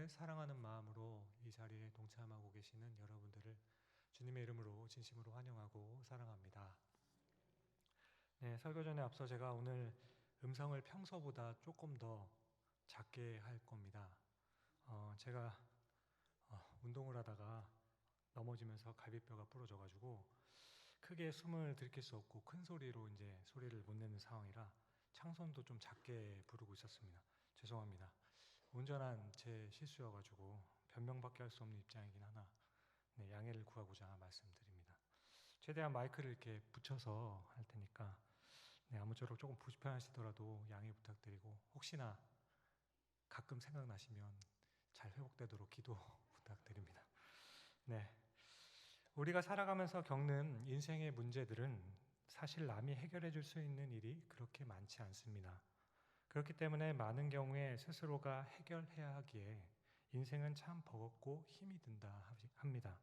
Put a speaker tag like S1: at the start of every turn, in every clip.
S1: 사랑하는 마음으로 이 자리에 동참하고 계시는 여러분들을 주님의 이름으로 진심으로 환영하고 사랑합니다. 네, 설교 전에 앞서 제가 오늘 음성을 평소보다 조금 더 작게 할 겁니다. 제가 운동을 하다가 넘어지면서 갈비뼈가 부러져가지고 크게 숨을 들이킬 수 없고 큰 소리로 이제 소리를 못 내는 상황이라 창선도 좀 작게 부르고 있었습니다. 죄송합니다. 온전한 제 실수여가지고 변명밖에 할 수 없는 입장이긴 하나 양해를 구하고자 말씀드립니다. 최대한 마이크를 이렇게 붙여서 할 테니까 아무쪼록 조금 불편하시더라도 양해 부탁드리고 혹시나 가끔 생각나시면 잘 회복되도록 기도 부탁드립니다. 네, 우리가 살아가면서 겪는 인생의 문제들은 사실 남이 해결해 줄 수 있는 일이 그렇게 많지 않습니다. 그렇기 때문에 많은 경우에 스스로가 해결해야 하기에 인생은 참 버겁고 힘이 든다 합니다.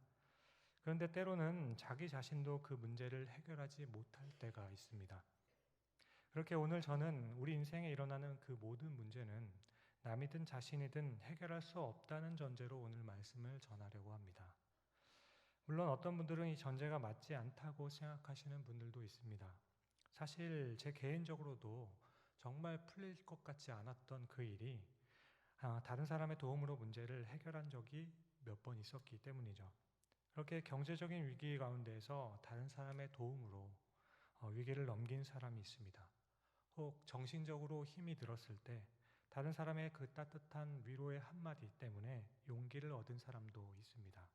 S1: 그런데 때로는 자기 자신도 그 문제를 해결하지 못할 때가 있습니다. 그렇게 오늘 저는 우리 인생에 일어나는 그 모든 문제는 남이든 자신이든 해결할 수 없다는 전제로 오늘 말씀을 전하려고 합니다. 물론 어떤 분들은 이 전제가 맞지 않다고 생각하시는 분들도 있습니다. 사실 제 개인적으로도 정말 풀릴 것 같지 않았던 그 일이 다른 사람의 도움으로 문제를 해결한 적이 몇 번 있었기 때문이죠. 그렇게 경제적인 위기 가운데에서 다른 사람의 도움으로 위기를 넘긴 사람이 있습니다. 혹 정신적으로 힘이 들었을 때 다른 사람의 그 따뜻한 위로의 한마디 때문에 용기를 얻은 사람도 있습니다.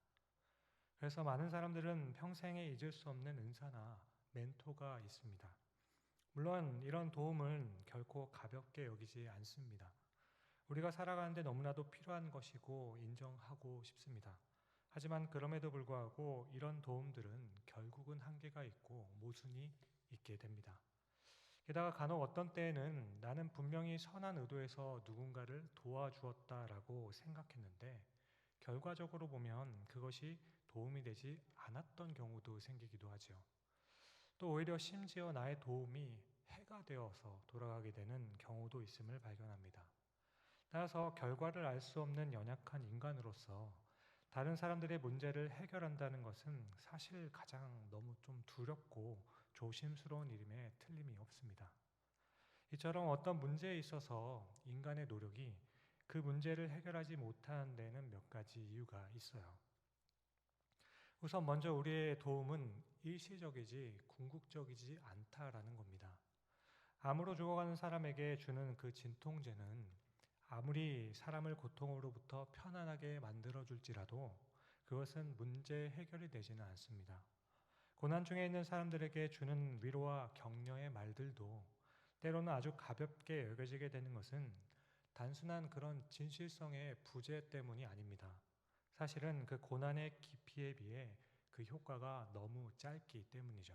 S1: 그래서 많은 사람들은 평생에 잊을 수 없는 은사나 멘토가 있습니다. 물론 이런 도움은 결코 가볍게 여기지 않습니다. 우리가 살아가는데 너무나도 필요한 것이고 인정하고 싶습니다. 하지만 그럼에도 불구하고 이런 도움들은 결국은 한계가 있고 모순이 있게 됩니다. 게다가 간혹 어떤 때에는 나는 분명히 선한 의도에서 누군가를 도와주었다라고 생각했는데 결과적으로 보면 그것이 도움이 되지 않았던 경우도 생기기도 하죠. 또 오히려 심지어 나의 도움이 해가 되어서 돌아가게 되는 경우도 있음을 발견합니다. 따라서 결과를 알 수 없는 연약한 인간으로서 다른 사람들의 문제를 해결한다는 것은 사실 가장 너무 좀 두렵고 조심스러운 일임에 틀림이 없습니다. 이처럼 어떤 문제에 있어서 인간의 노력이 그 문제를 해결하지 못하는 데는 몇 가지 이유가 있어요. 우선 먼저 우리의 도움은 일시적이지 궁극적이지 않다라는 겁니다. 암으로 죽어가는 사람에게 주는 그 진통제는 아무리 사람을 고통으로부터 편안하게 만들어줄지라도 그것은 문제 해결이 되지는 않습니다. 고난 중에 있는 사람들에게 주는 위로와 격려의 말들도 때로는 아주 가볍게 여겨지게 되는 것은 단순한 그런 진실성의 부재 때문이 아닙니다. 사실은 그 고난의 깊이에 비해 그 효과가 너무 짧기 때문이죠.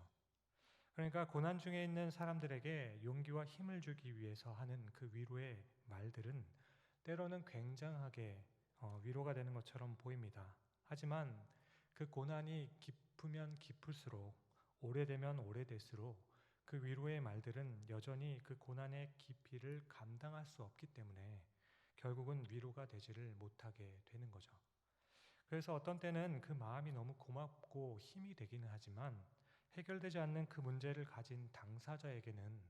S1: 그러니까 고난 중에 있는 사람들에게 용기와 힘을 주기 위해서 하는 그 위로의 말들은 때로는 굉장하게 위로가 되는 것처럼 보입니다. 하지만 그 고난이 깊으면 깊을수록 오래되면 오래될수록 그 위로의 말들은 여전히 그 고난의 깊이를 감당할 수 없기 때문에 결국은 위로가 되지를 못하게 되는 거죠. 그래서 어떤 때는 그 마음이 너무 고맙고 힘이 되기는 하지만 해결되지 않는 그 문제를 가진 당사자에게는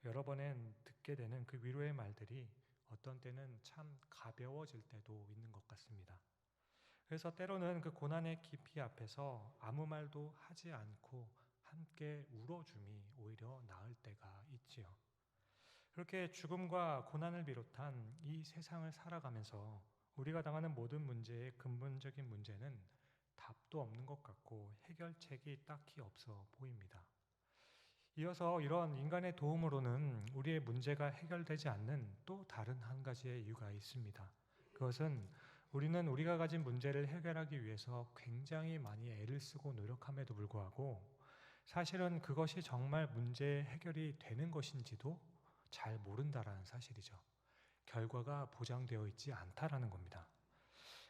S1: 여러 번엔 듣게 되는 그 위로의 말들이 어떤 때는 참 가벼워질 때도 있는 것 같습니다. 그래서 때로는 그 고난의 깊이 앞에서 아무 말도 하지 않고 함께 울어줌이 오히려 나을 때가 있지요. 그렇게 죽음과 고난을 비롯한 이 세상을 살아가면서 우리가 당하는 모든 문제의 근본적인 문제는 답도 없는 것 같고 해결책이 딱히 없어 보입니다. 이어서 이런 인간의 도움으로는 우리의 문제가 해결되지 않는 또 다른 한 가지의 이유가 있습니다. 그것은 우리는 우리가 가진 문제를 해결하기 위해서 굉장히 많이 애를 쓰고 노력함에도 불구하고 사실은 그것이 정말 문제 해결이 되는 것인지도 잘 모른다라는 사실이죠. 결과가 보장되어 있지 않다라는 겁니다.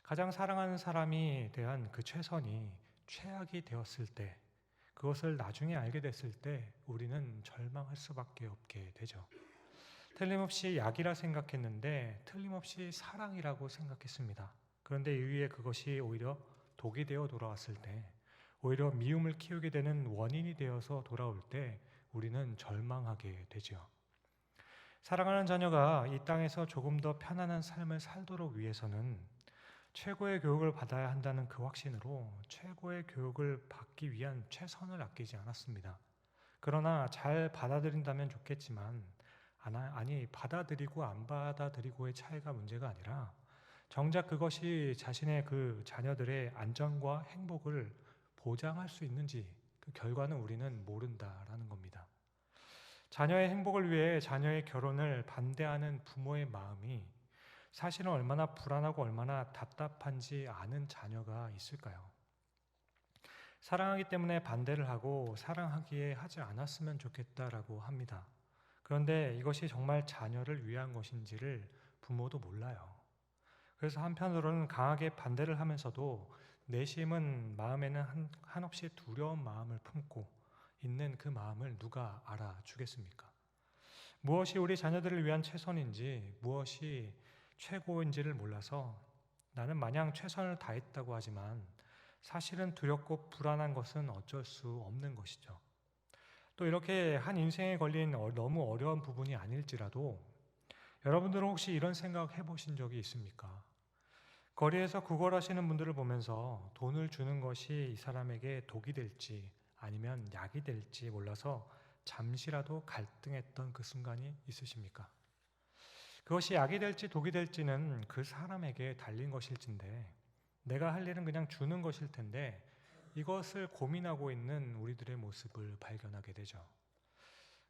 S1: 가장 사랑하는 사람이 대한 그 최선이 최악이 되었을 때 그것을 나중에 알게 됐을 때 우리는 절망할 수밖에 없게 되죠. 틀림없이 약이라 생각했는데 틀림없이 사랑이라고 생각했습니다. 그런데 이후에 그것이 오히려 독이 되어 돌아왔을 때, 오히려 미움을 키우게 되는 원인이 되어서 돌아올 때 우리는 절망하게 되죠. 사랑하는 자녀가 이 땅에서 조금 더 편안한 삶을 살도록 위해서는 최고의 교육을 받아야 한다는 그 확신으로 최고의 교육을 받기 위한 최선을 아끼지 않았습니다. 그러나 잘 받아들인다면 좋겠지만, 아니 받아들이고 안 받아들이고의 차이가 문제가 아니라 정작 그것이 자신의 그 자녀들의 안전과 행복을 보장할 수 있는지 그 결과는 우리는 모른다라는 겁니다. 자녀의 행복을 위해 자녀의 결혼을 반대하는 부모의 마음이 사실은 얼마나 불안하고 얼마나 답답한지 아는 자녀가 있을까요? 사랑하기 때문에 반대를 하고 사랑하기에 하지 않았으면 좋겠다라고 합니다. 그런데 이것이 정말 자녀를 위한 것인지를 부모도 몰라요. 그래서 한편으로는 강하게 반대를 하면서도 내심은 마음에는 한없이 두려운 마음을 품고 있는 그 마음을 누가 알아주겠습니까? 무엇이 우리 자녀들을 위한 최선인지, 무엇이 최고인지를 몰라서 나는 마냥 최선을 다했다고 하지만 사실은 두렵고 불안한 것은 어쩔 수 없는 것이죠. 또 이렇게 한 인생에 걸린 너무 어려운 부분이 아닐지라도 여러분들은 혹시 이런 생각 해보신 적이 있습니까? 거리에서 구걸하시는 분들을 보면서 돈을 주는 것이 이 사람에게 독이 될지 아니면 약이 될지 몰라서 잠시라도 갈등했던 그 순간이 있으십니까? 그것이 약이 될지 독이 될지는 그 사람에게 달린 것일진데 내가 할 일은 그냥 주는 것일 텐데 이것을 고민하고 있는 우리들의 모습을 발견하게 되죠.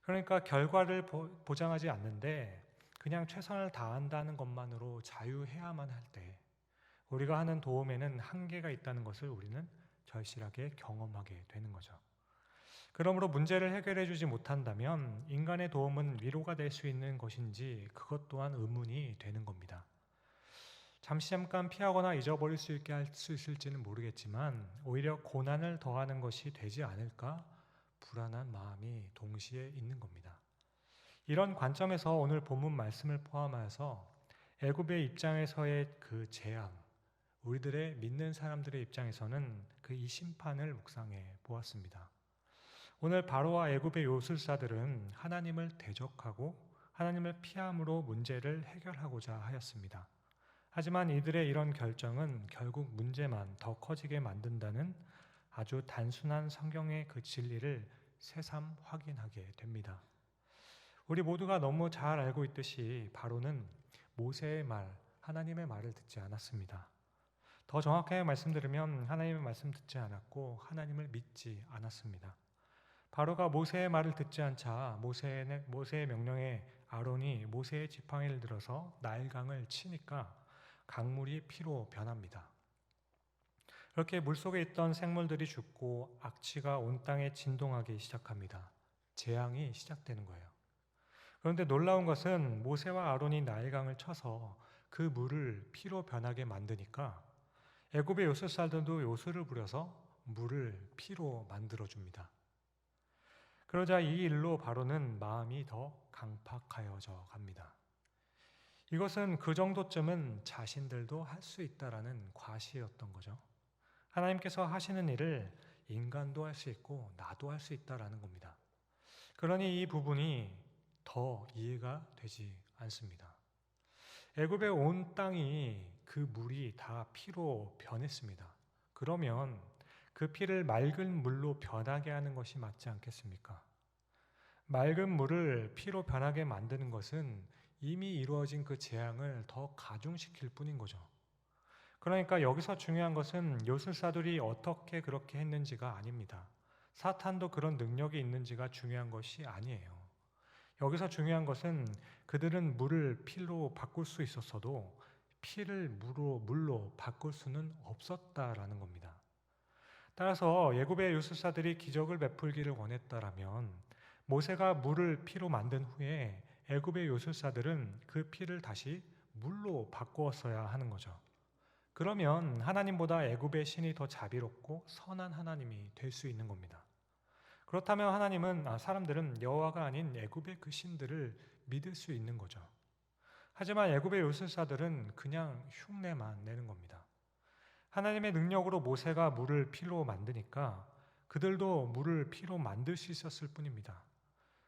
S1: 그러니까 결과를 보장하지 않는데 그냥 최선을 다한다는 것만으로 자유해야만 할 때 우리가 하는 도움에는 한계가 있다는 것을 우리는 절실하게 경험하게 되는 거죠. 그러므로 문제를 해결해 주지 못한다면 인간의 도움은 위로가 될 수 있는 것인지 그것 또한 의문이 되는 겁니다. 잠깐 피하거나 잊어버릴 수 있게 할 수 있을지는 모르겠지만 오히려 고난을 더하는 것이 되지 않을까 불안한 마음이 동시에 있는 겁니다. 이런 관점에서 오늘 본문 말씀을 포함하여서 애굽의 입장에서의 그 재앙, 우리들의 믿는 사람들의 입장에서는 그 이 심판을 묵상해 보았습니다. 오늘 바로와 애굽의 요술사들은 하나님을 대적하고 하나님을 피함으로 문제를 해결하고자 하였습니다. 하지만 이들의 이런 결정은 결국 문제만 더 커지게 만든다는 아주 단순한 성경의 그 진리를 새삼 확인하게 됩니다. 우리 모두가 너무 잘 알고 있듯이 바로는 모세의 말, 하나님의 말을 듣지 않았습니다. 더 정확하게 말씀드리면 하나님의 말씀 듣지 않았고 하나님을 믿지 않았습니다. 바로가 모세의 말을 듣지 않자 모세의 명령에 아론이 모세의 지팡이를 들어서 나일강을 치니까 강물이 피로 변합니다. 그렇게 물속에 있던 생물들이 죽고 악취가 온 땅에 진동하기 시작합니다. 재앙이 시작되는 거예요. 그런데 놀라운 것은 모세와 아론이 나일강을 쳐서 그 물을 피로 변하게 만드니까 애굽의 요술사들도 요술을 부려서 물을 피로 만들어줍니다. 그러자 이 일로 바로는 마음이 더 강팍하여져 갑니다. 이것은 그 정도쯤은 자신들도 할 수 있다라는 과시였던 거죠. 하나님께서 하시는 일을 인간도 할 수 있고 나도 할 수 있다라는 겁니다. 그러니 이 부분이 더 이해가 되지 않습니다. 애굽의 온 땅이 그 물이 다 피로 변했습니다. 그러면 그 피를 맑은 물로 변하게 하는 것이 맞지 않겠습니까? 맑은 물을 피로 변하게 만드는 것은 이미 이루어진 그 재앙을 더 가중시킬 뿐인 거죠. 그러니까 여기서 중요한 것은 요술사들이 어떻게 그렇게 했는지가 아닙니다. 사탄도 그런 능력이 있는지가 중요한 것이 아니에요. 여기서 중요한 것은 그들은 물을 피로 바꿀 수 있었어도 피를 물로 바꿀 수는 없었다라는 겁니다. 따라서 애굽의 요술사들이 기적을 베풀기를 원했다라면 모세가 물을 피로 만든 후에 애굽의 요술사들은 그 피를 다시 물로 바꾸었어야 하는 거죠. 그러면 하나님보다 애굽의 신이 더 자비롭고 선한 하나님이 될 수 있는 겁니다. 그렇다면 사람들은 여호와가 아닌 애굽의 그 신들을 믿을 수 있는 거죠. 하지만 애굽의 요술사들은 그냥 흉내만 내는 겁니다. 하나님의 능력으로 모세가 물을 피로 만드니까 그들도 물을 피로 만들 수 있었을 뿐입니다.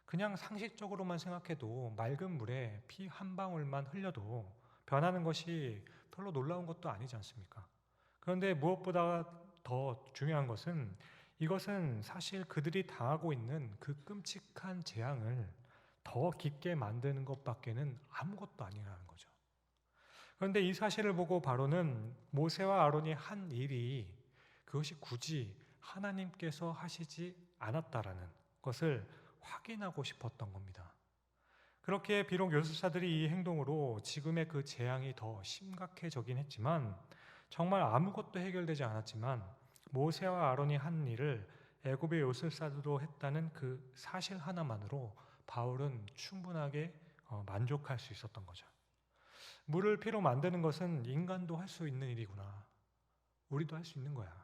S1: 그냥 상식적으로만 생각해도 맑은 물에 피 한 방울만 흘려도 변하는 것이 별로 놀라운 것도 아니지 않습니까? 그런데 무엇보다 더 중요한 것은 이것은 사실 그들이 당하고 있는 그 끔찍한 재앙을 더 깊게 만드는 것밖에는 아무것도 아니라는 거죠. 그런데 이 사실을 보고 바로는 모세와 아론이 한 일이 그것이 굳이 하나님께서 하시지 않았다라는 것을 확인하고 싶었던 겁니다. 그렇게 비록 요술사들이 이 행동으로 지금의 그 재앙이 더 심각해지긴 했지만 정말 아무것도 해결되지 않았지만 모세와 아론이 한 일을 애굽의 요술사들도 했다는 그 사실 하나만으로 바울은 충분하게 만족할 수 있었던 거죠. 물을 피로 만드는 것은 인간도 할 수 있는 일이구나. 우리도 할 수 있는 거야.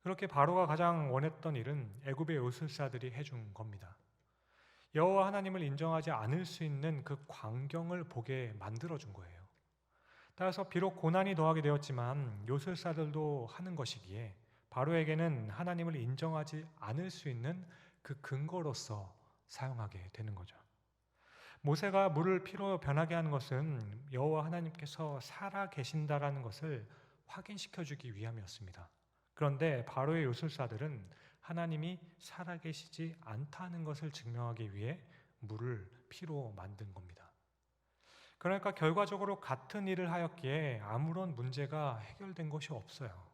S1: 그렇게 바로가 가장 원했던 일은 애굽의 요술사들이 해준 겁니다. 여호와 하나님을 인정하지 않을 수 있는 그 광경을 보게 만들어준 거예요. 따라서 비록 고난이 더하게 되었지만 요술사들도 하는 것이기에 바로에게는 하나님을 인정하지 않을 수 있는 그 근거로서 사용하게 되는 거죠. 모세가 물을 피로 변하게 하는 것은 여호와 하나님께서 살아 계신다라는 것을 확인시켜 주기 위함이었습니다. 그런데 바로의 요술사들은 하나님이 살아계시지 않다는 것을 증명하기 위해 물을 피로 만든 겁니다. 그러니까 결과적으로 같은 일을 하였기에 아무런 문제가 해결된 것이 없어요.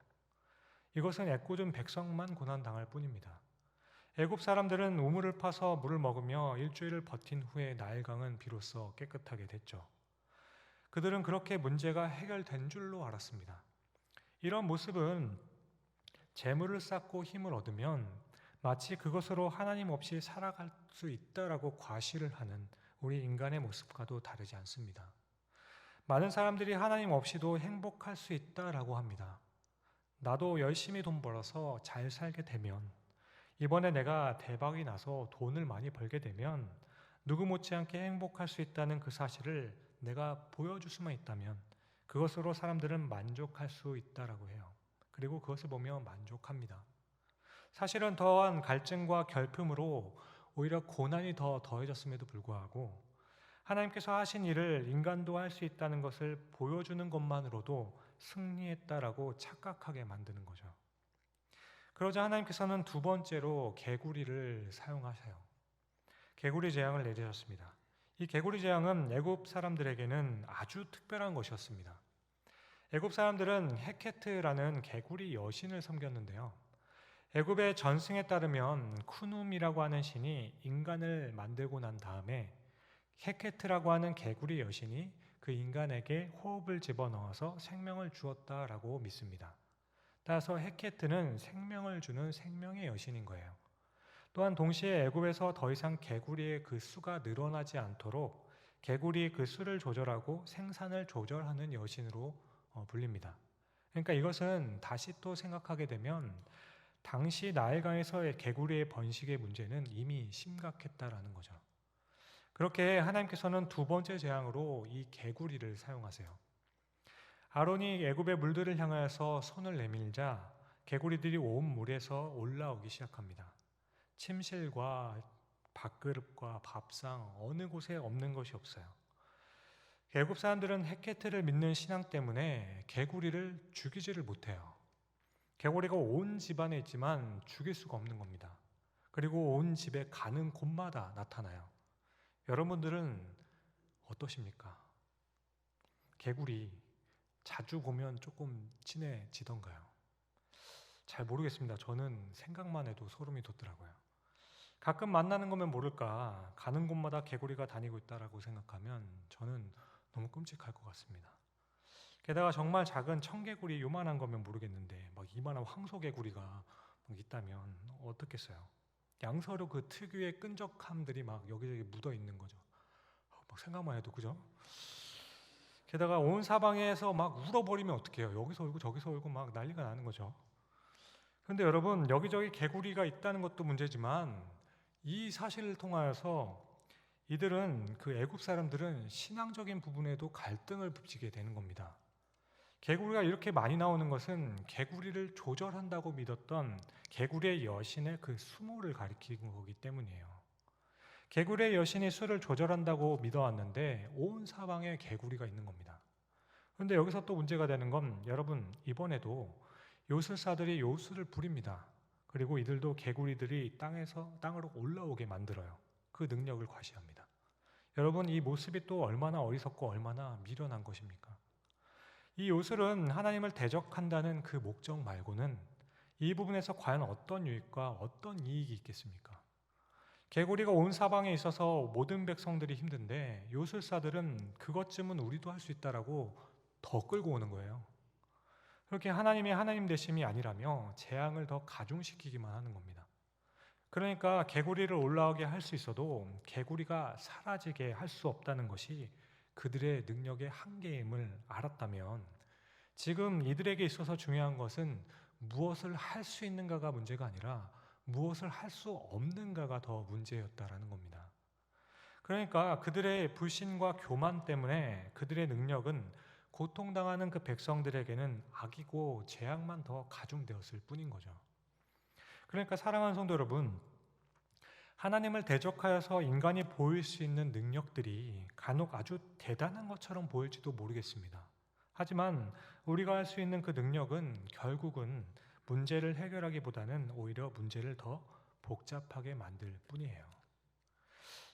S1: 이것은 애꿎은 백성만 고난당할 뿐입니다. 애굽 사람들은 우물을 파서 물을 먹으며 일주일을 버틴 후에 나일강은 비로소 깨끗하게 됐죠. 그들은 그렇게 문제가 해결된 줄로 알았습니다. 이런 모습은 재물을 쌓고 힘을 얻으면 마치 그것으로 하나님 없이 살아갈 수 있다라고 과시를 하는 우리 인간의 모습과도 다르지 않습니다. 많은 사람들이 하나님 없이도 행복할 수 있다라고 합니다. 나도 열심히 돈 벌어서 잘 살게 되면, 이번에 내가 대박이 나서 돈을 많이 벌게 되면 누구 못지않게 행복할 수 있다는 그 사실을 내가 보여줄 수만 있다면 그것으로 사람들은 만족할 수 있다라고 해요. 그리고 그것을 보며 만족합니다. 사실은 더한 갈증과 결핍으로 오히려 고난이 더 더해졌음에도 불구하고 하나님께서 하신 일을 인간도 할 수 있다는 것을 보여주는 것만으로도 승리했다라고 착각하게 만드는 거죠. 그러자 하나님께서는 두 번째로 개구리를 사용하세요. 개구리 재앙을 내리셨습니다. 이 개구리 재앙은 애굽 사람들에게는 아주 특별한 것이었습니다. 애굽 사람들은 헤케트라는 개구리 여신을 섬겼는데요. 애굽의 전승에 따르면 쿠눔이라고 하는 신이 인간을 만들고 난 다음에 헤케트라고 하는 개구리 여신이 그 인간에게 호흡을 집어넣어서 생명을 주었다라고 믿습니다. 따라서 헤케트는 생명을 주는 생명의 여신인 거예요. 또한 동시에 애굽에서 더 이상 개구리의 그 수가 늘어나지 않도록 개구리의 그 수를 조절하고 생산을 조절하는 여신으로 불립니다. 그러니까 이것은 다시 또 생각하게 되면 당시 나일강에서의 개구리의 번식의 문제는 이미 심각했다라는 거죠. 그렇게 하나님께서는 두 번째 재앙으로 이 개구리를 사용하세요. 아론이 애굽의 물들을 향하여서 손을 내밀자 개구리들이 온 물에서 올라오기 시작합니다. 침실과 밥그릇과 밥상 어느 곳에 없는 것이 없어요. 애굽 사람들은 헤케트를 믿는 신앙 때문에 개구리를 죽이지를 못해요. 개구리가 온 집안에 있지만 죽일 수가 없는 겁니다. 그리고 온 집에 가는 곳마다 나타나요. 여러분들은 어떠십니까? 개구리 자주 보면 조금 친해지던가요? 잘 모르겠습니다. 저는 생각만 해도 소름이 돋더라고요. 가끔 만나는 거면 모를까 가는 곳마다 개구리가 다니고 있다라고 생각하면 저는 너무 끔찍할 것 같습니다. 게다가 정말 작은 청개구리 요만한 거면 모르겠는데 막 이만한 황소개구리가 있다면 어떻겠어요? 양서류 그 특유의 끈적함들이 막 여기저기 묻어 있는 거죠. 막 생각만 해도 그죠? 게다가 온 사방에서 막 울어버리면 어떡해요? 여기서 울고 저기서 울고 막 난리가 나는 거죠. 그런데 여러분, 여기저기 개구리가 있다는 것도 문제지만 이 사실을 통하여서 이들은 그 애굽 사람들은 신앙적인 부분에도 갈등을 빚게 되는 겁니다. 개구리가 이렇게 많이 나오는 것은 개구리를 조절한다고 믿었던 개구리의 여신의 그 수모를 가리키는 거기 때문이에요. 개구리의 여신이 수를 조절한다고 믿어왔는데 온 사방에 개구리가 있는 겁니다. 그런데 여기서 또 문제가 되는 건 여러분, 이번에도 요술사들이 요술을 부립니다. 그리고 이들도 개구리들이 땅으로 올라오게 만들어요. 그 능력을 과시합니다. 여러분, 이 모습이 또 얼마나 어리석고 얼마나 미련한 것입니까? 이 요술은 하나님을 대적한다는 그 목적 말고는 이 부분에서 과연 어떤 유익과 어떤 이익이 있겠습니까? 개구리가 온 사방에 있어서 모든 백성들이 힘든데 요술사들은 그것쯤은 우리도 할 수 있다라고 더 끌고 오는 거예요. 그렇게 하나님이 하나님 되심이 아니라며 재앙을 더 가중시키기만 하는 겁니다. 그러니까 개구리를 올라오게 할 수 있어도 개구리가 사라지게 할 수 없다는 것이 그들의 능력의 한계임을 알았다면 지금 이들에게 있어서 중요한 것은 무엇을 할 수 있는가가 문제가 아니라 무엇을 할 수 없는가가 더 문제였다라는 겁니다. 그러니까 그들의 불신과 교만 때문에 그들의 능력은 고통당하는 그 백성들에게는 악이고 재앙만 더 가중되었을 뿐인 거죠. 그러니까 사랑하는 성도 여러분, 하나님을 대적하여서 인간이 보일 수 있는 능력들이 간혹 아주 대단한 것처럼 보일지도 모르겠습니다. 하지만 우리가 할 수 있는 그 능력은 결국은 문제를 해결하기보다는 오히려 문제를 더 복잡하게 만들 뿐이에요.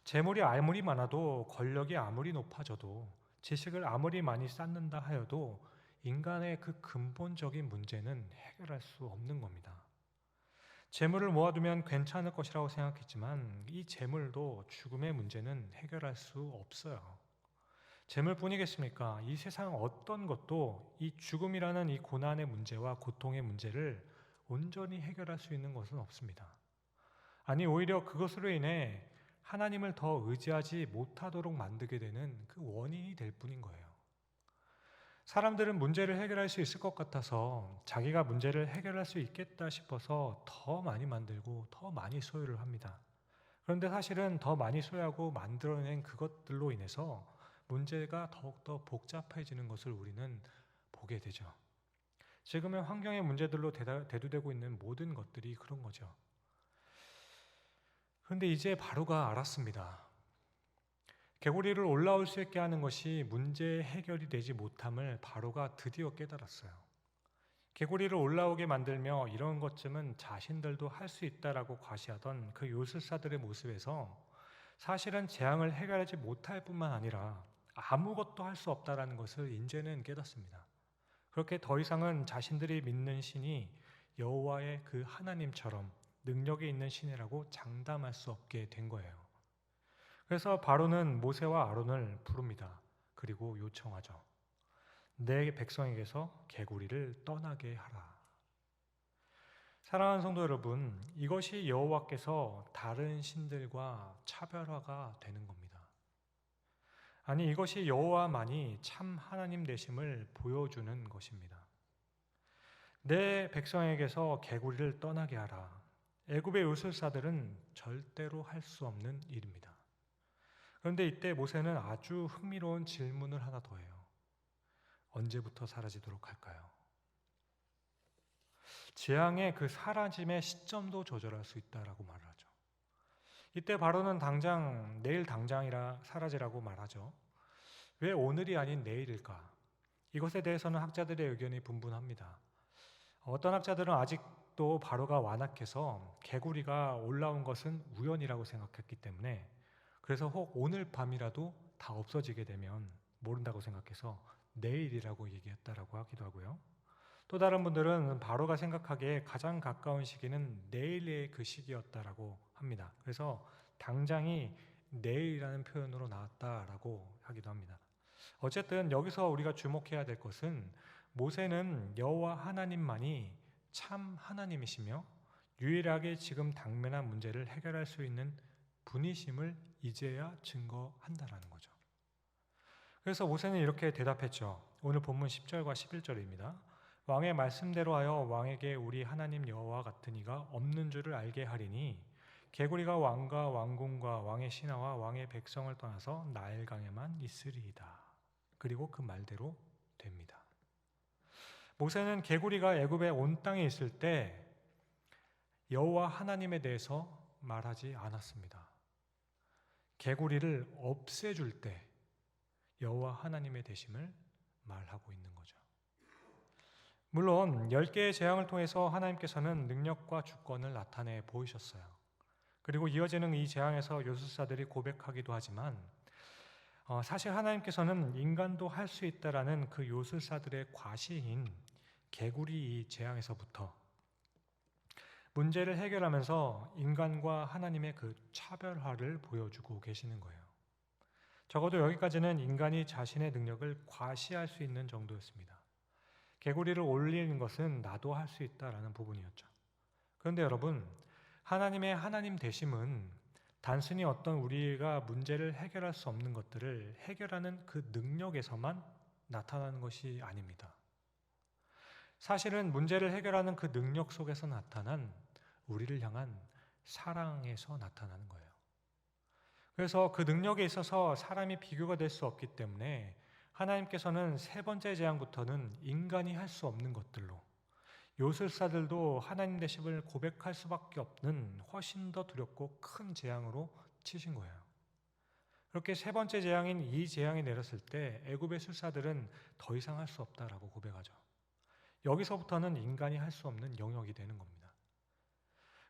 S1: 재물이 아무리 많아도, 권력이 아무리 높아져도, 지식을 아무리 많이 쌓는다 하여도 인간의 그 근본적인 문제는 해결할 수 없는 겁니다. 재물을 모아두면 괜찮을 것이라고 생각했지만 이 재물도 죽음의 문제는 해결할 수 없어요. 재물뿐이겠습니까? 이 세상 어떤 것도 이 죽음이라는 이 고난의 문제와 고통의 문제를 온전히 해결할 수 있는 것은 없습니다. 아니, 오히려 그것으로 인해 하나님을 더 의지하지 못하도록 만들게 되는 그 원인이 될 뿐인 거예요. 사람들은 문제를 해결할 수 있을 것 같아서 자기가 문제를 해결할 수 있겠다 싶어서 더 많이 만들고 더 많이 소유를 합니다. 그런데 사실은 더 많이 소유하고 만들어낸 그것들로 인해서 문제가 더욱더 복잡해지는 것을 우리는 보게 되죠. 지금의 환경의 문제들로 대두되고 있는 모든 것들이 그런 거죠. 그런데 이제 바로가 알았습니다. 개구리를 올라올 수 있게 하는 것이 문제 해결이 되지 못함을 바로가 드디어 깨달았어요. 개구리를 올라오게 만들며 이런 것쯤은 자신들도 할 수 있다라고 과시하던 그 요술사들의 모습에서 사실은 재앙을 해결하지 못할 뿐만 아니라 아무것도 할 수 없다라는 것을 이제는 깨닫습니다. 그렇게 더 이상은 자신들이 믿는 신이 여호와의 그 하나님처럼 능력이 있는 신이라고 장담할 수 없게 된 거예요. 그래서 바로는 모세와 아론을 부릅니다. 그리고 요청하죠. 내 백성에게서 개구리를 떠나게 하라. 사랑하는 성도 여러분, 이것이 여호와께서 다른 신들과 차별화가 되는 겁니다. 아니, 이것이 여호와만이 참 하나님 되심을 보여주는 것입니다. 내 백성에게서 개구리를 떠나게 하라. 애굽의 요술사들은 절대로 할 수 없는 일입니다. 그런데 이때 모세는 아주 흥미로운 질문을 하나 더 해요. 언제부터 사라지도록 할까요? 재앙의 그 사라짐의 시점도 조절할 수 있다라고 말을 하죠. 이때 바로는 내일 당장이라 사라지라고 말하죠. 왜 오늘이 아닌 내일일까? 이것에 대해서는 학자들의 의견이 분분합니다. 어떤 학자들은 아직도 바로가 완악해서 개구리가 올라온 것은 우연이라고 생각했기 때문에 그래서 혹 오늘 밤이라도 다 없어지게 되면 모른다고 생각해서 내일이라고 얘기했다라고 하기도 하고요. 또 다른 분들은 바로가 생각하기에 가장 가까운 시기는 내일의 그 시기였다라고 합니다. 그래서 당장이 내일이라는 표현으로 나왔다라고 하기도 합니다. 어쨌든 여기서 우리가 주목해야 될 것은 모세는 여호와 하나님만이 참 하나님이시며 유일하게 지금 당면한 문제를 해결할 수 있는 분이심을 이제야 증거한다라는 거죠. 그래서 모세는 이렇게 대답했죠. 오늘 본문 10절과 11절입니다. 왕의 말씀대로 하여 왕에게 우리 하나님 여호와 같은 이가 없는 줄을 알게 하리니 개구리가 왕과 왕궁과 왕의 신하와 왕의 백성을 떠나서 나일강에만 있으리이다. 그리고 그 말대로 됩니다. 모세는 개구리가 애굽의 온 땅에 있을 때 여호와 하나님에 대해서 말하지 않았습니다. 개구리를 없애줄 때 여호와 하나님의 되심을 말하고 있는 거죠. 물론 10개의 재앙을 통해서 하나님께서는 능력과 주권을 나타내 보이셨어요. 그리고 이어지는 이 재앙에서 요술사들이 고백하기도 하지만 사실 하나님께서는 인간도 할 수 있다라는 그 요술사들의 과시인 개구리 이 재앙에서부터 문제를 해결하면서 인간과 하나님의 그 차별화를 보여주고 계시는 거예요. 적어도 여기까지는 인간이 자신의 능력을 과시할 수 있는 정도였습니다. 개구리를 올리는 것은 나도 할 수 있다라는 부분이었죠. 그런데 여러분, 하나님의 하나님 되심은 단순히 어떤 우리가 문제를 해결할 수 없는 것들을 해결하는 그 능력에서만 나타나는 것이 아닙니다. 사실은 문제를 해결하는 그 능력 속에서 나타난 우리를 향한 사랑에서 나타나는 거예요. 그래서 그 능력에 있어서 사람이 비교가 될 수 없기 때문에 하나님께서는 세 번째 재앙부터는 인간이 할 수 없는 것들로 요술사들도 하나님 되심을 고백할 수밖에 없는 훨씬 더 두렵고 큰 재앙으로 치신 거예요. 그렇게 세 번째 재앙인 이 재앙이 내렸을 때 애굽의 술사들은 더 이상 할 수 없다라고 고백하죠. 여기서부터는 인간이 할 수 없는 영역이 되는 겁니다.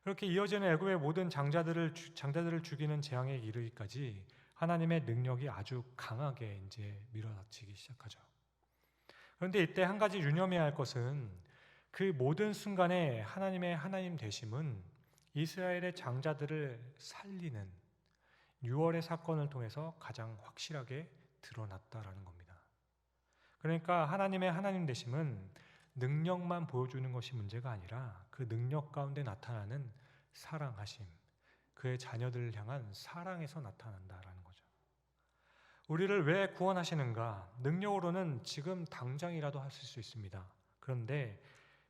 S1: 그렇게 이어지는 애굽의 모든 장자들을 죽이는 재앙에 이르기까지 하나님의 능력이 아주 강하게 이제 밀어닥치기 시작하죠. 그런데 이때 한 가지 유념해야 할 것은 그 모든 순간에 하나님의 하나님 되심은 이스라엘의 장자들을 살리는 6월의 사건을 통해서 가장 확실하게 드러났다라는 겁니다. 그러니까 하나님의 하나님 되심은 능력만 보여주는 것이 문제가 아니라 그 능력 가운데 나타나는 사랑하심, 그의 자녀들을 향한 사랑에서 나타난다라는 거죠. 우리를 왜 구원하시는가? 능력으로는 지금 당장이라도 하실 수 있습니다. 그런데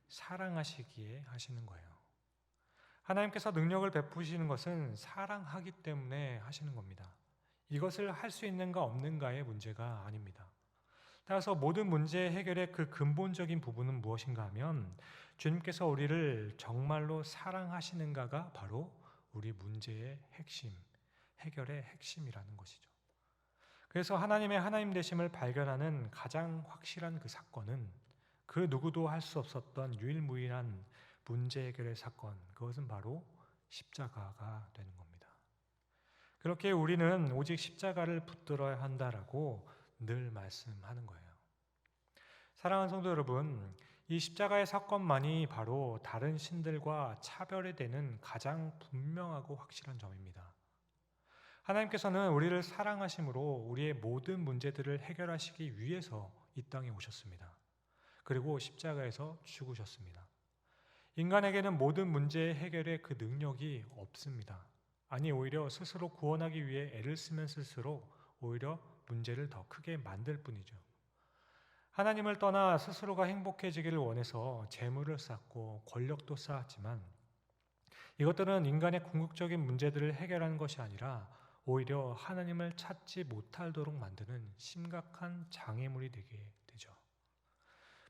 S1: 사랑하시기에 하시는 거예요. 하나님께서 능력을 베푸시는 것은 사랑하기 때문에 하시는 겁니다. 이것을 할 수 있는가 없는가의 문제가 아닙니다. 따라서 모든 문제 해결의 그 근본적인 부분은 무엇인가 하면 주님께서 우리를 정말로 사랑하시는가가 바로 우리 문제의 핵심, 해결의 핵심이라는 것이죠. 그래서 하나님의 하나님 되심을 발견하는 가장 확실한 그 사건은 그 누구도 할 수 없었던 유일무이한 문제 해결의 사건, 그것은 바로 십자가가 되는 겁니다. 그렇게 우리는 오직 십자가를 붙들어야 한다라고 늘 말씀하는 거예요. 사랑하는 성도 여러분, 이 십자가의 사건만이 바로 다른 신들과 차별이 되는 가장 분명하고 확실한 점입니다. 하나님께서는 우리를 사랑하심으로 우리의 모든 문제들을 해결하시기 위해서 이 땅에 오셨습니다. 그리고 십자가에서 죽으셨습니다. 인간에게는 모든 문제의 해결의 그 능력이 없습니다. 아니, 오히려 스스로 구원하기 위해 애를 쓰면 쓸수록 오히려 문제를 더 크게 만들 뿐이죠. 하나님을 떠나 스스로가 행복해지기를 원해서 재물을 쌓고 권력도 쌓았지만 이것들은 인간의 궁극적인 문제들을 해결하는 것이 아니라 오히려 하나님을 찾지 못하도록 만드는 심각한 장애물이 되게 되죠.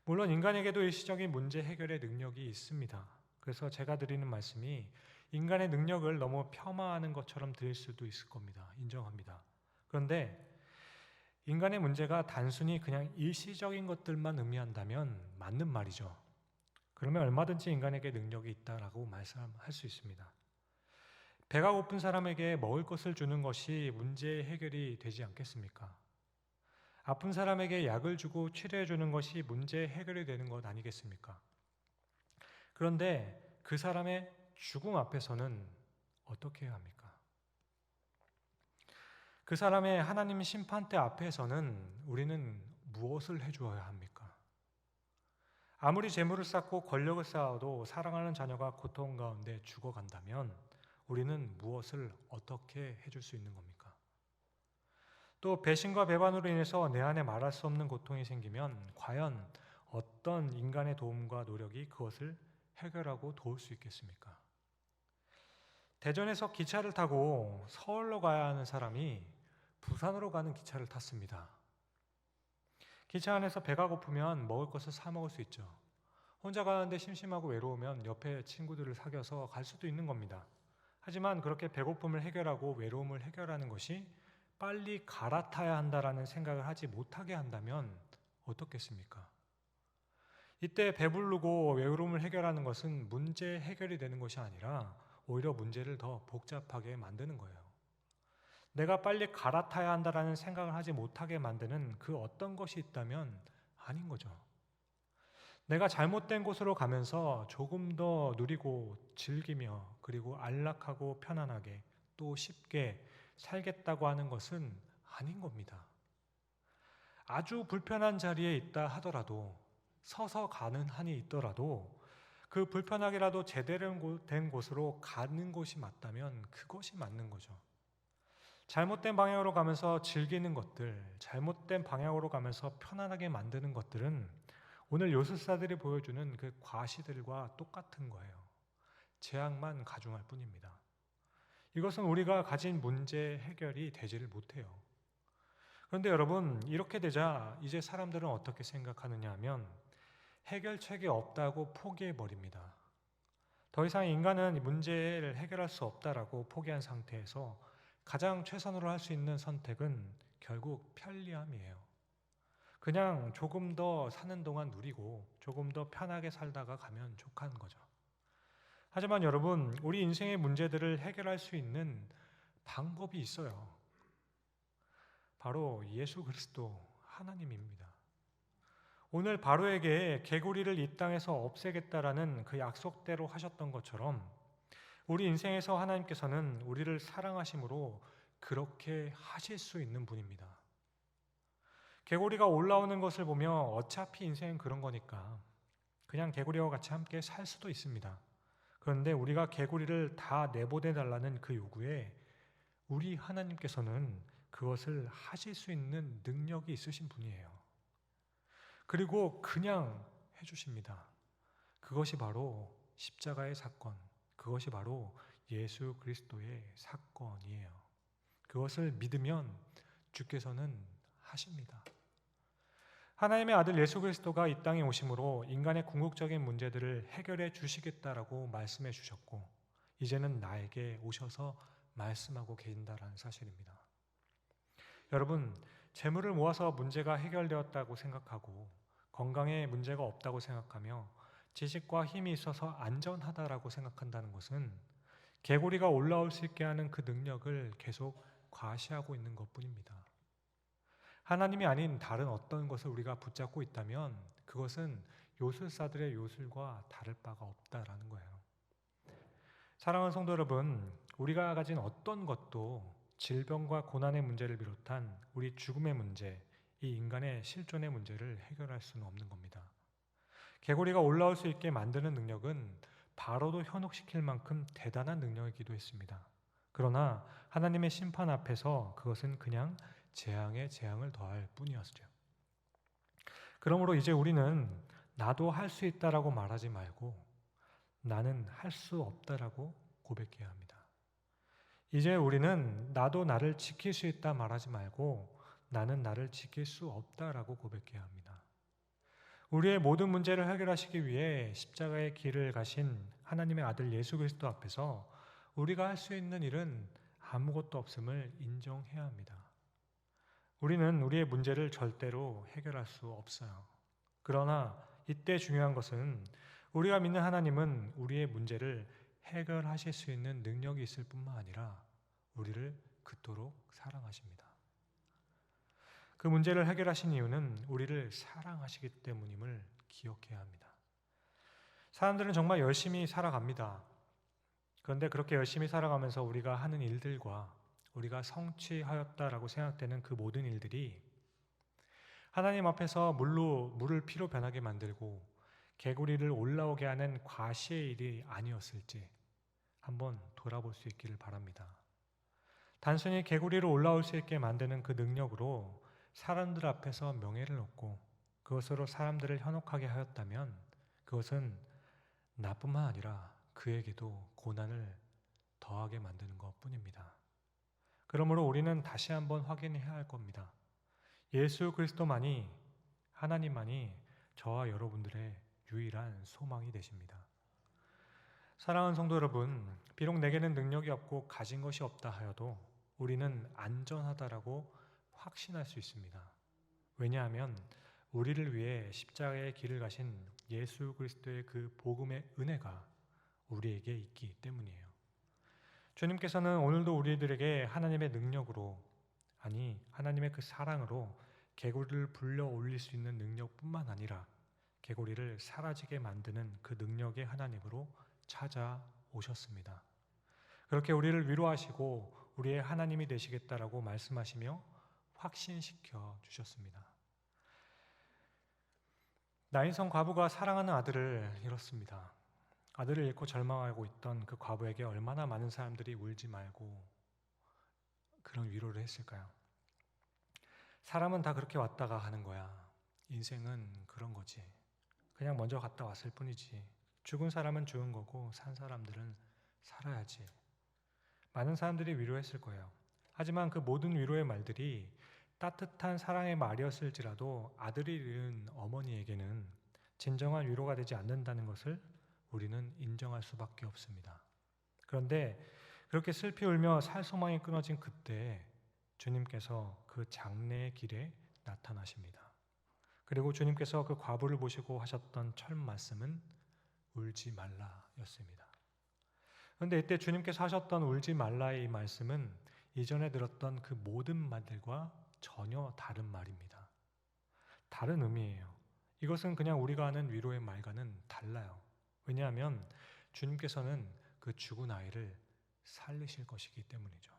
S1: 물론 인간에게도 일시적인 문제 해결의 능력이 있습니다. 그래서 제가 드리는 말씀이 인간의 능력을 너무 폄하하는 것처럼 들릴 수도 있을 겁니다. 인정합니다. 그런데 인간의 문제가 단순히 그냥 일시적인 것들만 의미한다면 맞는 말이죠. 그러면 얼마든지 인간에게 능력이 있다라고 말씀할 수 있습니다. 배가 고픈 사람에게 먹을 것을 주는 것이 문제의 해결이 되지 않겠습니까? 아픈 사람에게 약을 주고 치료해 주는 것이 문제의 해결이 되는 것 아니겠습니까? 그런데 그 사람의 죽음 앞에서는 어떻게 해야 합니까? 그 사람의 하나님 심판대 앞에서는 우리는 무엇을 해주어야 합니까? 아무리 재물을 쌓고 권력을 쌓아도 사랑하는 자녀가 고통 가운데 죽어간다면 우리는 무엇을 어떻게 해줄 수 있는 겁니까? 또 배신과 배반으로 인해서 내 안에 말할 수 없는 고통이 생기면 과연 어떤 인간의 도움과 노력이 그것을 해결하고 도울 수 있겠습니까? 대전에서 기차를 타고 서울로 가야 하는 사람이 부산으로 가는 기차를 탔습니다. 기차 안에서 배가 고프면 먹을 것을 사 먹을 수 있죠. 혼자 가는데 심심하고 외로우면 옆에 친구들을 사귀어서 갈 수도 있는 겁니다. 하지만 그렇게 배고픔을 해결하고 외로움을 해결하는 것이 빨리 갈아타야 한다라는 생각을 하지 못하게 한다면 어떻겠습니까? 이때 배부르고 외로움을 해결하는 것은 문제 해결이 되는 것이 아니라 오히려 문제를 더 복잡하게 만드는 거예요. 내가 빨리 갈아타야 한다라는 생각을 하지 못하게 만드는 그 어떤 것이 있다면 아닌 거죠. 내가 잘못된 곳으로 가면서 조금 더 누리고 즐기며 그리고 안락하고 편안하게 또 쉽게 살겠다고 하는 것은 아닌 겁니다. 아주 불편한 자리에 있다 하더라도 서서 가는 한이 있더라도 그 불편하게라도 제대로 된 곳으로 가는 곳이 맞다면 그것이 맞는 거죠. 잘못된 방향으로 가면서 즐기는 것들, 잘못된 방향으로 가면서 편안하게 만드는 것들은 오늘 요술사들이 보여주는 그 과시들과 똑같은 거예요. 재앙만 가중할 뿐입니다. 이것은 우리가 가진 문제 해결이 되지를 못해요. 그런데 여러분, 이렇게 되자 이제 사람들은 어떻게 생각하느냐 하면 해결책이 없다고 포기해버립니다. 더 이상 인간은 문제를 해결할 수 없다라고 포기한 상태에서 가장 최선으로 할 수 있는 선택은 결국 편리함이에요. 그냥 조금 더 사는 동안 누리고 조금 더 편하게 살다가 가면 족한 거죠. 하지만 여러분, 우리 인생의 문제들을 해결할 수 있는 방법이 있어요. 바로 예수 그리스도 하나님입니다. 오늘 바로에게 개구리를 이 땅에서 없애겠다라는 그 약속대로 하셨던 것처럼 우리 인생에서 하나님께서는 우리를 사랑하심으로 그렇게 하실 수 있는 분입니다. 개구리가 올라오는 것을 보며 어차피 인생은 그런 거니까 그냥 개구리와 같이 함께 살 수도 있습니다. 그런데 우리가 개구리를 다 내보내달라는 그 요구에 우리 하나님께서는 그것을 하실 수 있는 능력이 있으신 분이에요. 그리고 그냥 해주십니다. 그것이 바로 십자가의 사건, 그것이 바로 예수 그리스도의 사건이에요. 그것을 믿으면 주께서는 하십니다. 하나님의 아들 예수 그리스도가 이 땅에 오심으로 인간의 궁극적인 문제들을 해결해 주시겠다라고 말씀해 주셨고 이제는 나에게 오셔서 말씀하고 계신다라는 사실입니다. 여러분, 재물을 모아서 문제가 해결되었다고 생각하고 건강에 문제가 없다고 생각하며 지식과 힘이 있어서 안전하다라고 생각한다는 것은 개구리가 올라올 수 있게 하는 그 능력을 계속 과시하고 있는 것뿐입니다. 하나님이 아닌 다른 어떤 것을 우리가 붙잡고 있다면 그것은 요술사들의 요술과 다를 바가 없다라는 거예요. 사랑하는 성도 여러분, 우리가 가진 어떤 것도 질병과 고난의 문제를 비롯한 우리 죽음의 문제, 이 인간의 실존의 문제를 해결할 수는 없는 겁니다. 개구리가 올라올 수 있게 만드는 능력은 바로도 현혹시킬 만큼 대단한 능력이기도 했습니다. 그러나 하나님의 심판 앞에서 그것은 그냥 재앙에 재앙을 더할 뿐이었죠. 그러므로 이제 우리는 나도 할 수 있다라고 말하지 말고 나는 할 수 없다라고 고백해야 합니다. 이제 우리는 나도 나를 지킬 수 있다 말하지 말고 나는 나를 지킬 수 없다라고 고백해야 합니다. 우리의 모든 문제를 해결하시기 위해 십자가의 길을 가신 하나님의 아들 예수 그리스도 앞에서 우리가 할 수 있는 일은 아무것도 없음을 인정해야 합니다. 우리는 우리의 문제를 절대로 해결할 수 없어요. 그러나 이때 중요한 것은 우리가 믿는 하나님은 우리의 문제를 해결하실 수 있는 능력이 있을 뿐만 아니라 우리를 그토록 사랑하십니다. 그 문제를 해결하신 이유는 우리를 사랑하시기 때문임을 기억해야 합니다. 사람들은 정말 열심히 살아갑니다. 그런데 그렇게 열심히 살아가면서 우리가 하는 일들과 우리가 성취하였다라고 생각되는 그 모든 일들이 하나님 앞에서 물을 피로 변하게 만들고 개구리를 올라오게 하는 과시의 일이 아니었을지 한번 돌아볼 수 있기를 바랍니다. 단순히 개구리를 올라올 수 있게 만드는 그 능력으로 사람들 앞에서 명예를 얻고 그것으로 사람들을 현혹하게 하였다면 그것은 나뿐만 아니라 그에게도 고난을 더하게 만드는 것뿐입니다. 그러므로 우리는 다시 한번 확인해야 할 겁니다. 예수 그리스도만이, 하나님만이 저와 여러분들의 유일한 소망이 되십니다. 사랑하는 성도 여러분, 비록 내게는 능력이 없고 가진 것이 없다 하여도 우리는 안전하다라고 확신할 수 있습니다. 왜냐하면 우리를 위해 십자가의 길을 가신 예수 그리스도의 그 복음의 은혜가 우리에게 있기 때문이에요. 주님께서는 오늘도 우리들에게 하나님의 능력으로, 아니 하나님의 그 사랑으로 개구리를 불러 올릴 수 있는 능력뿐만 아니라 개구리를 사라지게 만드는 그 능력의 하나님으로 찾아오셨습니다. 그렇게 우리를 위로하시고 우리의 하나님이 되시겠다라고 말씀하시며 확신시켜 주셨습니다. 나인성 과부가 사랑하는 아들을 잃었습니다. 아들을 잃고 절망하고 있던 그 과부에게 얼마나 많은 사람들이 울지 말고 그런 위로를 했을까요? 사람은 다 그렇게 왔다가 하는 거야. 인생은 그런 거지. 그냥 먼저 갔다 왔을 뿐이지. 죽은 사람은 죽은 거고 산 사람들은 살아야지. 많은 사람들이 위로했을 거예요. 하지만 그 모든 위로의 말들이 따뜻한 사랑의 말이었을지라도 아들이 잃은 어머니에게는 진정한 위로가 되지 않는다는 것을 우리는 인정할 수밖에 없습니다. 그런데 그렇게 슬피 울며 살 소망이 끊어진 그때 주님께서 그 장례의 길에 나타나십니다. 그리고 주님께서 그 과부를 보시고 하셨던 첫 말씀은 울지 말라였습니다. 그런데 이때 주님께서 하셨던 울지 말라의 이 말씀은 이전에 들었던 그 모든 말들과 전혀 다른 말입니다. 다른 의미예요. 이것은 그냥 우리가 아는 위로의 말과는 달라요. 왜냐하면 주님께서는 그 죽은 아이를 살리실 것이기 때문이죠.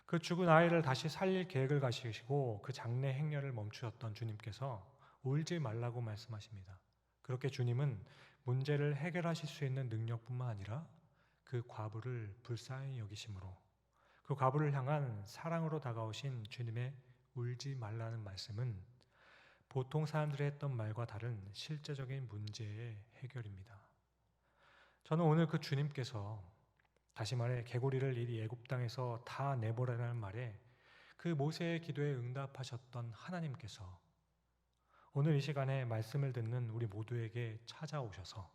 S1: 그 죽은 아이를 다시 살릴 계획을 가지시고 그 장례 행렬을 멈추셨던 주님께서 울지 말라고 말씀하십니다. 그렇게 주님은 문제를 해결하실 수 있는 능력뿐만 아니라 그 과부를 불쌍히 여기심으로 그 과부를 향한 사랑으로 다가오신 주님의 울지 말라는 말씀은 보통 사람들이 했던 말과 다른 실제적인 문제의 해결입니다. 저는 오늘 그 주님께서 다시 말해 개구리를 이 애굽 땅에서 다 내보라는 말에 그 모세의 기도에 응답하셨던 하나님께서 오늘 이 시간에 말씀을 듣는 우리 모두에게 찾아오셔서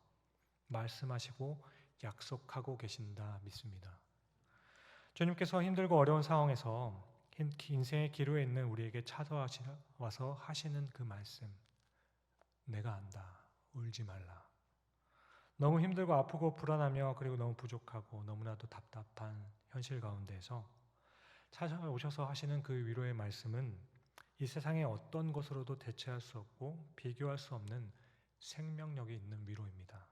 S1: 말씀하시고 약속하고 계신다 믿습니다. 주님께서 힘들고 어려운 상황에서 인생의 기로에 있는 우리에게 찾아와서 하시는 그 말씀, 내가 안다, 울지 말라. 너무 힘들고 아프고 불안하며 그리고 너무 부족하고 너무나도 답답한 현실 가운데에서 찾아오셔서 하시는 그 위로의 말씀은 이 세상의 어떤 것으로도 대체할 수 없고 비교할 수 없는 생명력이 있는 위로입니다.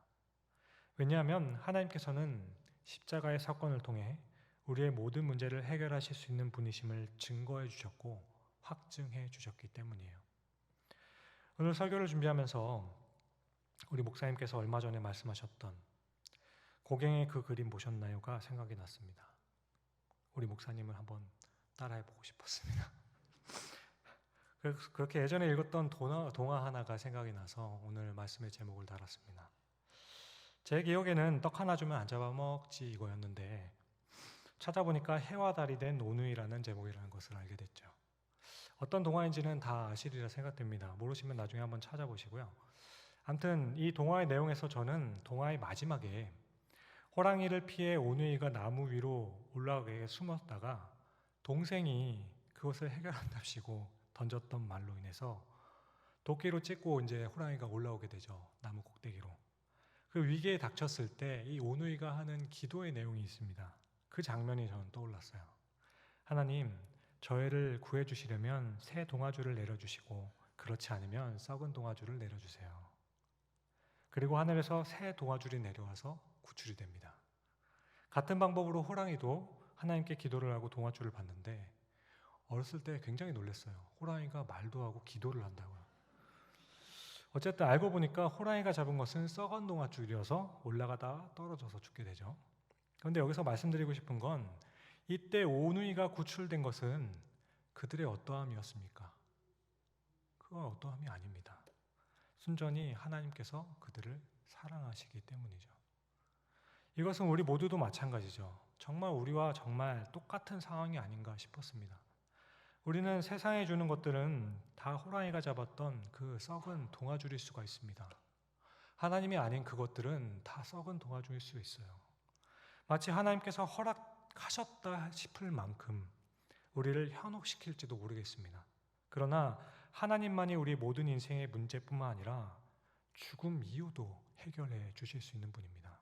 S1: 왜냐하면 하나님께서는 십자가의 사건을 통해 우리의 모든 문제를 해결하실 수 있는 분이심을 증거해 주셨고 확증해 주셨기 때문이에요. 오늘 설교를 준비하면서 우리 목사님께서 얼마 전에 말씀하셨던 고갱의 그 그림 보셨나요가 생각이 났습니다. 우리 목사님을 한번 따라해보고 싶었습니다. 그렇게 예전에 읽었던 동화 하나가 생각이 나서 오늘 말씀의 제목을 달았습니다. 제 기억에는 떡 하나 주면 안 잡아먹지 이거였는데 찾아보니까 해와 달이 된 노누이라는 제목이라는 것을 알게 됐죠. 어떤 동화인지는 다 아시리라 생각됩니다. 모르시면 나중에 한번 찾아보시고요. 아무튼 이 동화의 내용에서 저는 동화의 마지막에 호랑이를 피해 오누이가 나무 위로 올라가게 숨었다가 동생이 그것을 해결한답시고 던졌던 말로 인해서 도끼로 찍고 이제 호랑이가 올라오게 되죠. 나무 꼭대기로. 그 위기에 닥쳤을 때 이 오누이가 하는 기도의 내용이 있습니다. 그 장면이 저는 떠올랐어요. 하나님, 저희를 구해주시려면 새 동아줄을 내려주시고 그렇지 않으면 썩은 동아줄을 내려주세요. 그리고 하늘에서 새 동아줄이 내려와서 구출이 됩니다. 같은 방법으로 호랑이도 하나님께 기도를 하고 동아줄을 받는데 어렸을 때 굉장히 놀랐어요. 호랑이가 말도 하고 기도를 한다고요. 어쨌든 알고 보니까 호랑이가 잡은 것은 썩은 동아줄이어서 올라가다 떨어져서 죽게 되죠. 그런데 여기서 말씀드리고 싶은 건 이때 오누이가 구출된 것은 그들의 어떠함이었습니까? 그 그건 어떠함이 아닙니다. 순전히 하나님께서 그들을 사랑하시기 때문이죠. 이것은 우리 모두도 마찬가지죠. 정말 우리와 정말 똑같은 상황이 아닌가 싶었습니다. 우리는 세상에 주는 것들은 다 호랑이가 잡았던 그 썩은 동아줄일 수가 있습니다. 하나님이 아닌 그것들은 다 썩은 동아줄일 수 있어요. 마치 하나님께서 허락하셨다 싶을 만큼 우리를 현혹시킬지도 모르겠습니다. 그러나 하나님만이 우리 모든 인생의 문제뿐만 아니라 죽음 이후도 해결해 주실 수 있는 분입니다.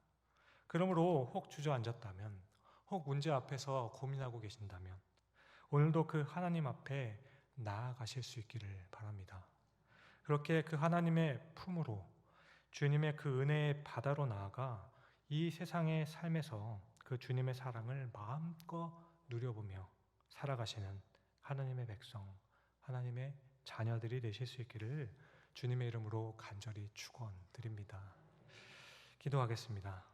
S1: 그러므로 혹 주저앉았다면, 혹 문제 앞에서 고민하고 계신다면 오늘도 그 하나님 앞에 나아가실 수 있기를 바랍니다. 그렇게 그 하나님의 품으로, 주님의 그 은혜의 바다로 나아가 이 세상의 삶에서 그 주님의 사랑을 마음껏 누려보며 살아가시는 하나님의 백성, 하나님의 자녀들이 되실 수 있기를 주님의 이름으로 간절히 축원드립니다. 기도하겠습니다.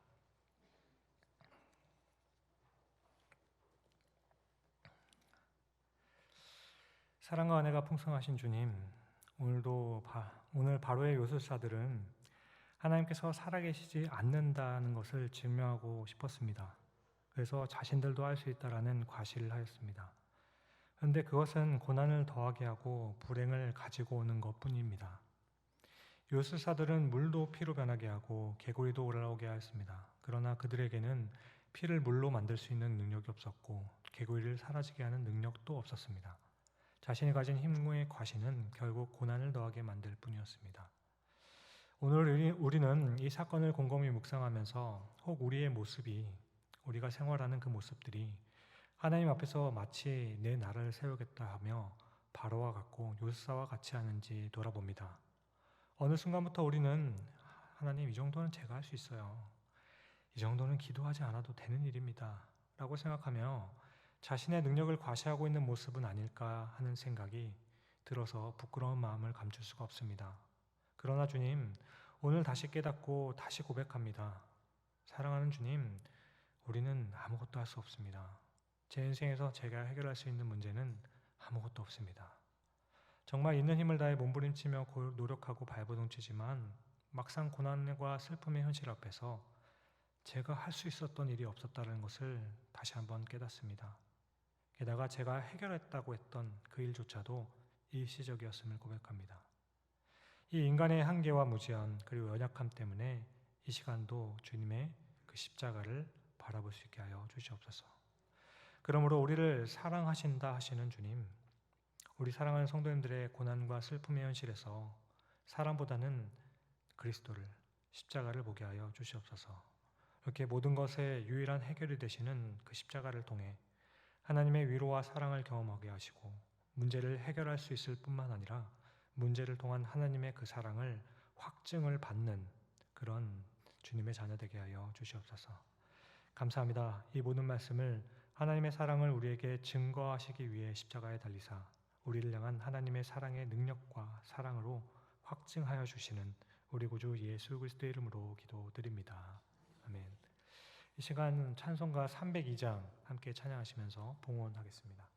S1: 사랑과 은혜가 풍성하신 주님, 오늘 바로의 요술사들은 하나님께서 살아계시지 않는다는 것을 증명하고 싶었습니다. 그래서 자신들도 할 수 있다라는 과시를 하였습니다. 그런데 그것은 고난을 더하게 하고 불행을 가지고 오는 것뿐입니다. 요술사들은 물도 피로 변하게 하고 개구리도 올라오게 하였습니다. 그러나 그들에게는 피를 물로 만들 수 있는 능력이 없었고 개구리를 사라지게 하는 능력도 없었습니다. 자신이 가진 힘의 과시는 결국 고난을 더하게 만들 뿐이었습니다. 오늘 우리는 이 사건을 곰곰이 묵상하면서 혹 우리의 모습이, 우리가 생활하는 그 모습들이 하나님 앞에서 마치 내 나라를 세우겠다 하며 바로와 같고 요술사와 같이 하는지 돌아봅니다. 어느 순간부터 우리는 하나님, 이 정도는 제가 할 수 있어요. 이 정도는 기도하지 않아도 되는 일입니다. 라고 생각하며 자신의 능력을 과시하고 있는 모습은 아닐까 하는 생각이 들어서 부끄러운 마음을 감출 수가 없습니다. 그러나 주님, 오늘 다시 깨닫고 다시 고백합니다. 사랑하는 주님, 우리는 아무것도 할 수 없습니다. 제 인생에서 제가 해결할 수 있는 문제는 아무것도 없습니다. 정말 있는 힘을 다해 몸부림치며 노력하고 발버둥치지만 막상 고난과 슬픔의 현실 앞에서 제가 할 수 있었던 일이 없었다는 것을 다시 한번 깨닫습니다. 게다가 제가 해결했다고 했던 그 일조차도 일시적이었음을 고백합니다. 이 인간의 한계와 무지한 그리고 연약함 때문에 이 시간도 주님의 그 십자가를 바라볼 수 있게 하여 주시옵소서. 그러므로 우리를 사랑하신다 하시는 주님, 우리 사랑하는 성도님들의 고난과 슬픔의 현실에서 사람보다는 그리스도를, 십자가를 보게 하여 주시옵소서. 이렇게 모든 것의 유일한 해결이 되시는 그 십자가를 통해 하나님의 위로와 사랑을 경험하게 하시고 문제를 해결할 수 있을 뿐만 아니라 문제를 통한 하나님의 그 사랑을 확증을 받는 그런 주님의 자녀 되게 하여 주시옵소서. 감사합니다. 이 모든 말씀을 하나님의 사랑을 우리에게 증거하시기 위해 십자가에 달리사 우리를 향한 하나님의 사랑의 능력과 사랑으로 확증하여 주시는 우리 구주 예수 그리스도의 이름으로 기도드립니다. 아멘. 이 시간 찬송가 302장 함께 찬양하시면서 봉헌하겠습니다.